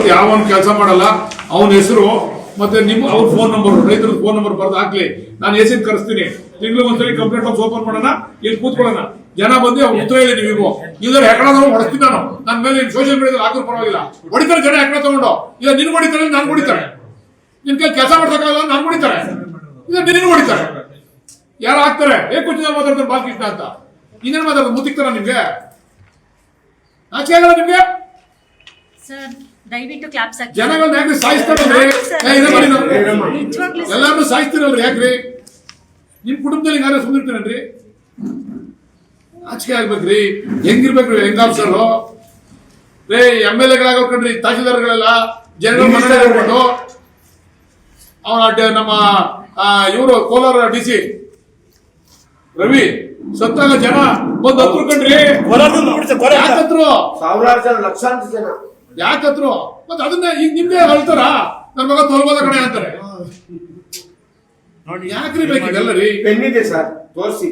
ಇವತ್ತು ಯಾವನ್ ಕೆಲಸ ಮಾಡಲ್ಲ ಅವನ ಹೆಸರು ಮತ್ತೆ ನಿಮ್ಮ ಅವ್ರ ಫೋನ್ ನಂಬರ್, ರೈತರ ಫೋನ್ ನಂಬರ್ ಬರ್ದು ಹಾಕ್ಲಿ. ನಾನು ಎಸಿನ್ ಕರೆಸ್ತೀನಿ. ತಿಂಗಳಿಗೆ ಒಂದ್ಸರಿ ಕಂಪ್ಲೇಂಟ್ ಬಾಕ್ಸ್ ಓಪನ್ ಮಾಡೋಣ, ಇಲ್ಲಿ ಕೂತ್ಕೊಳ್ಳೋಣ. ಜನ ಬಂದು ಅವ್ರು ಉತ್ತರ ಹೇಳಿ ನೀವು ಇದ್ರ ಹೆಕಡ ಹೊಡಿಸ್ತೀನಿ ನಾನು. ನನ್ನ ಮೇಲೆ ಸೋಷಿಯಲ್ ಮೀಡಿಯಾದಲ್ಲಿ ಹಾಕಿದ್ರು ಪರವಾಗಿಲ್ಲ. ಹೊಡಿತಾರೆ ಜನ ಹೆಕಡ ತಗೊಂಡು. ಇಲ್ಲ ನಿನ್ ಹೊಡಿತಾರೆ, ನಾನು ಹೊಡಿತಾರೆ. ನಿನ್ ಕೈ ಕೆಲಸ ಮಾಡ್ಸಕ್ಕಾಗಲ್ಲ, ನಾನು ಹೊಡಿತಾರೆ. ಇಲ್ಲ ನಿನ್ನ ಹೊಡಿತಾರೆ. ಯಾರು ಹಾಕ್ತಾರೆ? ಕೂತಿನ ಮಾತಾಡ್ತಾರೆ ಬಾಲಕೃಷ್ಣ ಅಂತ. ಇನ್ನೇನು ಮಾತಾಡೋದು? ಮುತ್ತಿಕ್ತಾರ ನಿಮ್ಗೆ? ಆಚೆ ಆಗಲ್ಲ ನಿಮ್ಗೆ? ದಯವಿಟ್ಟು ಕ್ಲಾಪ್ಸ್ ಹಾಕಿ. ಜನಗಳನ್ನ ಯಾಕ್ರಿ ಸಾಯಿಸ್ತಾರಲ್ರಿ? ಎಲ್ಲಾರು ಸಾಯಿಸ್ತಿರಲ್ರಿ ಯಾಕ್ರಿ? ನಿಮ್ ಕುಟುಂಬದಲ್ಲಿ ಯಾರು ಸುಂದಿರ್ತೀರನ್ರಿ? ಆಚಿಕೆ ಆಗ್ಬೇಕ್ರಿ. ಹೆಂಗಿರ್ಬೇಕ್ರಿ ಹೆಂಗ್ ಆಫೀಸರ್ ರೇ? MLA-ಗಳಾಗೋಕಂಡ್ರಿ, ತಹಶೀಲ್ದಾರ್ಗಳೆಲ್ಲ ಜನಗಳ ಮನೆ ಹೇಳ್ಕೊಂಡು ಅವನ ನಮ್ಮ ಇವರು ಕೋಲಾರ DC ರವಿ ಸತ್ತಾಗ ಜನ ಬಂದು ಹತ್ರ ಕಂಡ್ರಿ. ಯಾಕತ್ರು? ಸಾವಿರಾರು ಜನ, ಲಕ್ಷಾಂತರ ಜನ ಯಾಕತ್ರು? ಮತ್ತೆ ಅದನ್ನ ಈಗ ನಿಮ್ಗೆ ಹೇಳ್ತಾರ ನನ್ನ ಮಗ ತೊಲಬೋದ ಕಣೆ ಅಂತಾರೆ. ಯಾಕ್ರಿ ಬೇಕಿದೆಲ್ಲ ರೀ? ಪೆನ್ ಇದೆ ಸರ್, ತೋರಿಸಿ.